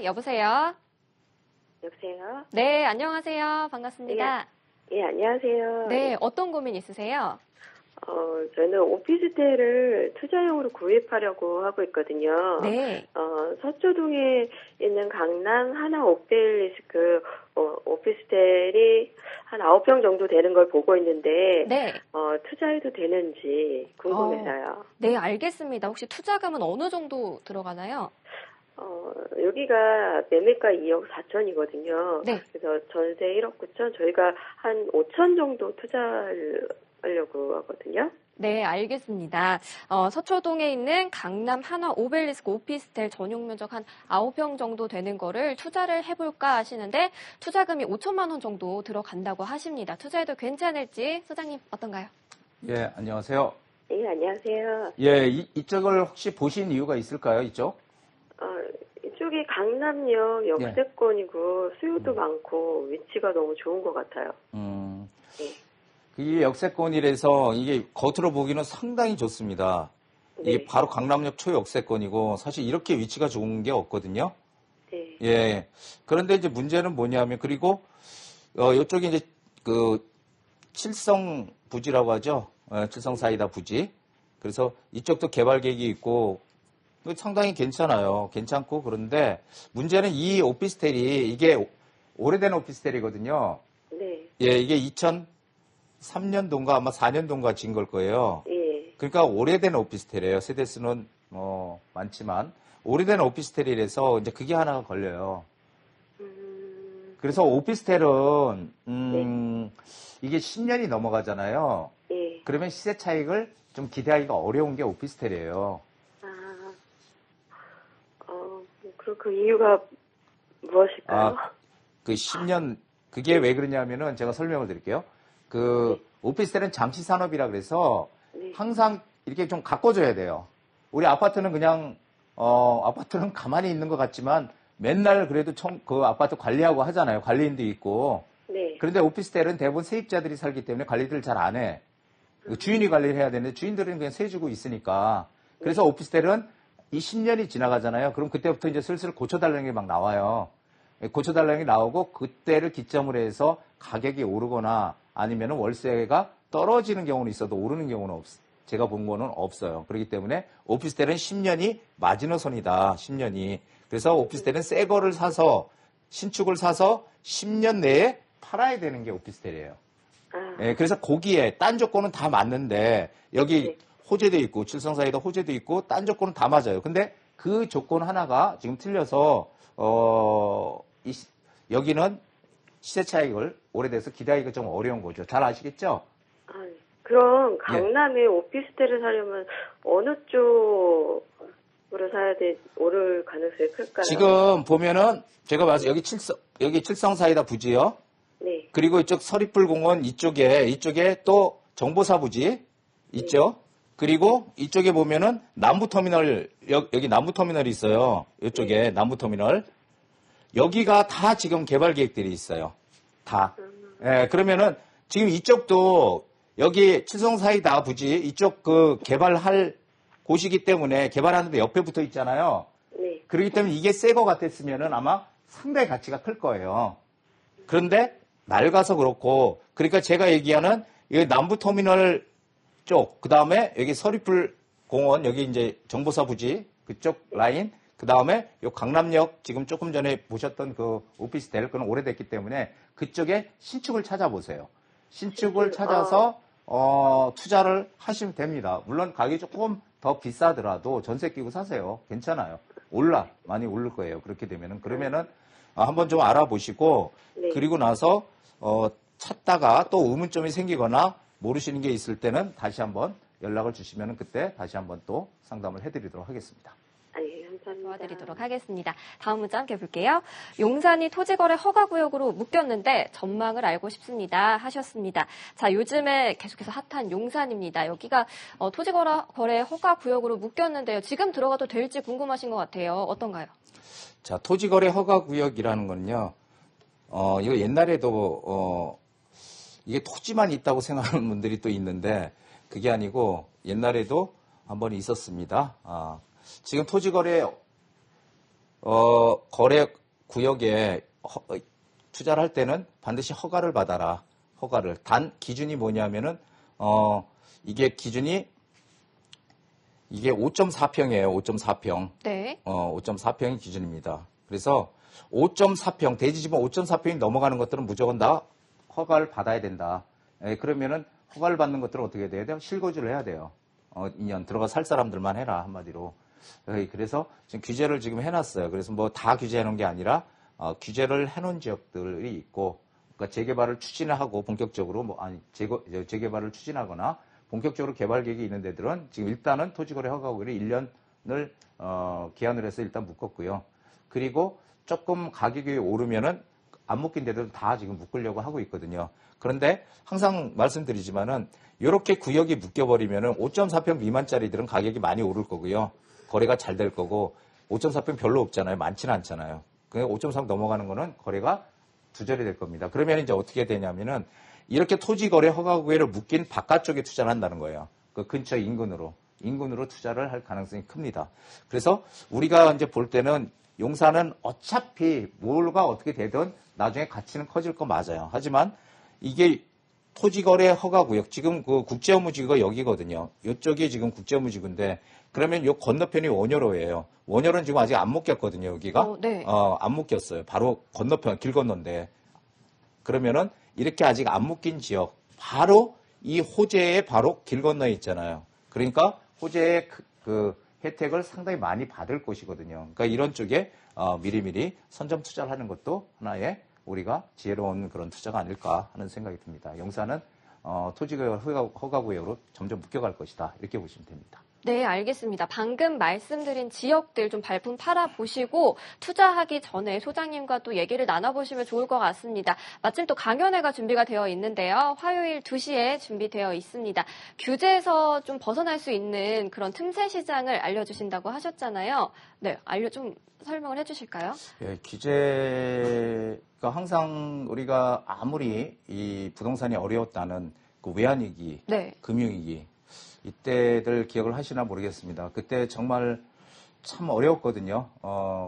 있습니다. 여보세요? 여보세요? 네, 안녕하세요. 반갑습니다. 예, 안녕하세요. 네, 어떤 고민 있으세요? 저는 오피스텔을 투자용으로 구입하려고 하고 있거든요. 네. 서초동에 있는 강남 하나 오펠리스크 오피스텔이 한 9평 정도 되는 걸 보고 있는데, 네. 투자해도 되는지 궁금해서요. 네, 알겠습니다. 혹시 투자금은 어느 정도 들어가나요? 여기가 매매가 2억 4천이거든요. 네. 그래서 전세 1억 9천, 저희가 한 5천 정도 투자를 하려고 하거든요. 네, 알겠습니다. 서초동에 있는 강남 하나 오벨리스크 오피스텔 전용 면적 한 9평 정도 되는 거를 투자를 해볼까 하시는데 투자금이 5천만 원 정도 들어간다고 하십니다. 투자해도 괜찮을지 소장님 어떤가요? 예, 안녕하세요. 예, 안녕하세요. 예, 이쪽을 혹시 보신 이유가 있을까요, 이쪽? 이쪽이 강남역 역세권이고 수요도 많고 위치가 너무 좋은 것 같아요. 예. 이게 역세권이라서 이게 겉으로 보기는 상당히 좋습니다. 네. 이게 바로 강남역 초역세권이고 사실 이렇게 위치가 좋은 게 없거든요. 네. 예. 그런데 이제 문제는 뭐냐면 그리고 이쪽에 이제 그 칠성 부지라고 하죠. 칠성 사이다 부지. 그래서 이쪽도 개발 계획이 있고 상당히 괜찮아요. 괜찮고 그런데 문제는 이 오피스텔이 이게 오래된 오피스텔이거든요. 네. 예, 이게 2003년도인가 아마 4년도인가 지은 걸 거예요. 예. 그러니까 오래된 오피스텔이에요. 세대수는 많지만 오래된 오피스텔이라서 이제 그게 하나가 걸려요. 그래서 오피스텔은 이게 10년이 넘어가잖아요. 예. 그러면 시세 차익을 좀 기대하기가 어려운 게 오피스텔이에요. 그럼 그 이유가 무엇일까요? 그 10년, 그게 왜 그러냐면은 제가 설명을 드릴게요. 그 오피스텔은 장치 산업이라 그래서 항상 이렇게 좀 가꿔줘야 돼요. 우리 아파트는 그냥, 아파트는 가만히 있는 것 같지만 맨날 그래도 그 아파트 관리하고 하잖아요. 관리인도 있고. 네. 그런데 오피스텔은 대부분 세입자들이 살기 때문에 관리를 잘 안 해. 주인이 관리를 해야 되는데 주인들은 그냥 세 주고 있으니까. 그래서 오피스텔은 이 10년이 지나가잖아요. 그럼 그때부터 이제 슬슬 고쳐달라는 게 막 나와요. 고쳐달라는 게 나오고 그때를 기점으로 해서 가격이 오르거나 아니면 월세가 떨어지는 경우는 있어도 오르는 경우는 제가 본 거는 없어요. 그렇기 때문에 오피스텔은 10년이 마지노선이다. 10년이. 그래서 오피스텔은 새 거를 사서 신축을 사서 10년 내에 팔아야 되는 게 오피스텔이에요. 예, 그래서 거기에 딴 조건은 다 맞는데 여기 호재도 있고 칠성사이다 호재도 있고 딴 조건은 다 맞아요. 근데 그 조건 하나가 지금 틀려서 여기는 시세 차익을 오래돼서 기대하기가 좀 어려운 거죠. 잘 아시겠죠? 그럼 강남에 오피스텔을 사려면 어느 쪽으로 사야 돼? 오를 가능성이 클까요? 지금 보면은 제가 봐서 여기 칠성사이다 부지요. 네. 그리고 이쪽 서리풀공원 이쪽에 또 정보사 부지 있죠. 그리고 이쪽에 보면은 남부터미널, 여기 남부터미널이 있어요. 이쪽에 남부터미널. 여기가 다 지금 개발 계획들이 있어요. 다. 예, 그러면은 지금 이쪽도 여기 칠성사이다 부지 이쪽 그 개발할 곳이기 때문에 개발하는데 옆에 붙어 있잖아요. 네. 그렇기 때문에 이게 새 거 같았으면은 아마 상당히 가치가 클 거예요. 그런데 낡아서 그렇고, 그러니까 제가 얘기하는 이 남부터미널 쪽, 그 다음에 여기 서리풀 공원, 여기 이제 정보사 부지, 그쪽 라인, 그 다음에 요 강남역, 지금 조금 전에 보셨던 그 오피스텔, 그건 오래됐기 때문에 그쪽에 신축을 찾아보세요. 신축을 찾아서, 투자를 하시면 됩니다. 물론 가격이 조금 더 비싸더라도 전세 끼고 사세요. 괜찮아요. 많이 오를 거예요. 그렇게 되면은. 그러면은, 한번 좀 알아보시고, 그리고 나서, 찾다가 또 의문점이 생기거나 모르시는 게 있을 때는 다시 한번 연락을 주시면 그때 다시 한번 또 상담을 해드리도록 하겠습니다. 네, 감사합니다. 도와드리도록 하겠습니다. 다음 문자 함께 볼게요. 용산이 토지거래 허가구역으로 묶였는데 전망을 알고 싶습니다. 하셨습니다. 자, 요즘에 계속해서 핫한 용산입니다. 여기가 토지거래 허가구역으로 묶였는데요. 지금 들어가도 될지 궁금하신 것 같아요. 어떤가요? 자, 토지거래 허가구역이라는 건요. 이거 옛날에도 이게 토지만 있다고 생각하는 분들이 또 있는데 그게 아니고 옛날에도 한번 있었습니다. 지금 토지거래 거래 구역에 투자를 할 때는 반드시 허가를 받아라. 허가를. 단 기준이 뭐냐면은 이게 기준이 이게 5.4평이에요. 5.4평. 네. 5.4평이 기준입니다. 그래서 5.4평, 대지집은 5.4평이 넘어가는 것들은 무조건 다 허가를 받아야 된다. 그러면은 허가를 받는 것들은 어떻게 해야 돼요? 실거주를 해야 돼요. 2년 들어가 살 사람들만 해라, 한마디로. 그래서 지금 규제를 지금 해놨어요. 그래서 뭐 다 규제해놓은 게 아니라 규제를 해놓은 지역들이 있고, 그러니까 재개발을 추진하고 본격적으로 재개발을 추진하거나 본격적으로 개발 계획이 있는 데들은 지금 일단은 토지거래 허가구역을 1년을 기한을 해서 일단 묶었고요. 그리고 조금 가격이 오르면은 안 묶인 데들은 다 지금 묶으려고 하고 있거든요. 그런데 항상 말씀드리지만은 이렇게 구역이 묶여버리면은 5.4평 미만짜리들은 가격이 많이 오를 거고요. 거래가 잘 될 거고 5.4평 별로 없잖아요. 많지는 않잖아요. 그러니까 5.3 넘어가는 거는 거래가 두절이 될 겁니다. 그러면 이제 어떻게 되냐면은 이렇게 토지거래 허가구역을 묶인 바깥쪽에 투자를 한다는 거예요. 그 근처 인근으로 투자를 할 가능성이 큽니다. 그래서 우리가 이제 볼 때는 용산은 어차피 뭐가 어떻게 되든 나중에 가치는 커질 거 맞아요. 하지만 이게 토지거래 허가구역, 지금 그 국제업무지구가 여기거든요. 이쪽이 지금 국제업무지구인데 그러면 요 건너편이 원효로예요. 원효로는 지금 아직 안 묶였거든요. 여기가. 네. 안 묶였어요. 바로 건너편, 길 건너인데. 그러면은 이렇게 아직 안 묶인 지역, 바로 이 호재의 바로 길 건너에 있잖아요. 그러니까 호재의 그 혜택을 상당히 많이 받을 곳이거든요. 그러니까 이런 쪽에 미리미리 선점 투자를 하는 것도 하나의 우리가 지혜로운 그런 투자가 아닐까 하는 생각이 듭니다. 용산은 토지거래 허가구역으로 점점 묶여갈 것이다. 이렇게 보시면 됩니다. 네, 알겠습니다. 방금 말씀드린 지역들 좀 발품 팔아보시고 투자하기 전에 소장님과 또 얘기를 나눠보시면 좋을 것 같습니다. 마침 또 강연회가 준비가 되어 있는데요. 화요일 2시에 준비되어 있습니다. 규제에서 좀 벗어날 수 있는 그런 틈새 시장을 알려주신다고 하셨잖아요. 네, 좀 설명을 해주실까요? 예, 규제가 항상 우리가 아무리 이 부동산이 어려웠다는 그 외환위기, 네. 금융위기, 이때들 기억을 하시나 모르겠습니다. 그때 정말 참 어려웠거든요.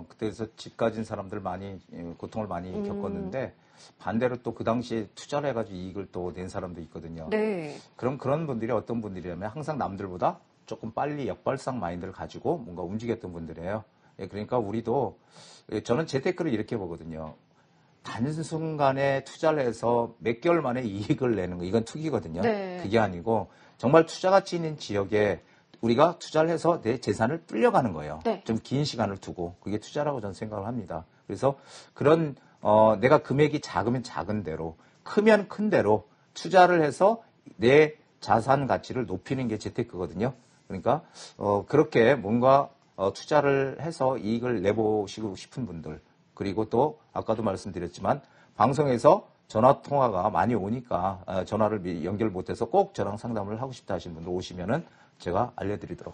그때서 집 가진 사람들 많이 고통을 많이 겪었는데 반대로 또 그 당시에 투자를 해가지고 이익을 또 낸 사람도 있거든요. 네. 그럼 그런 분들이 어떤 분들이냐면 항상 남들보다 조금 빨리 역발상 마인드를 가지고 뭔가 움직였던 분들이에요. 그러니까 우리도 저는 재테크를 이렇게 보거든요. 단순간에 투자를 해서 몇 개월 만에 이익을 내는 거, 이건 투기거든요. 네. 그게 아니고 정말 투자 가치 있는 지역에 우리가 투자를 해서 내 재산을 불려가는 거예요. 네. 좀 긴 시간을 두고 그게 투자라고 저는 생각을 합니다. 그래서 그런 내가 금액이 작으면 작은 대로, 크면 큰 대로 투자를 해서 내 자산 가치를 높이는 게 재테크거든요. 그러니까 그렇게 뭔가 투자를 해서 이익을 내보시고 싶은 분들, 그리고 또 아까도 말씀드렸지만 방송에서 전화 통화가 많이 오니까 전화를 연결 못해서 꼭 저랑 상담을 하고 싶다 하시는 분들 오시면은 제가 알려드리도록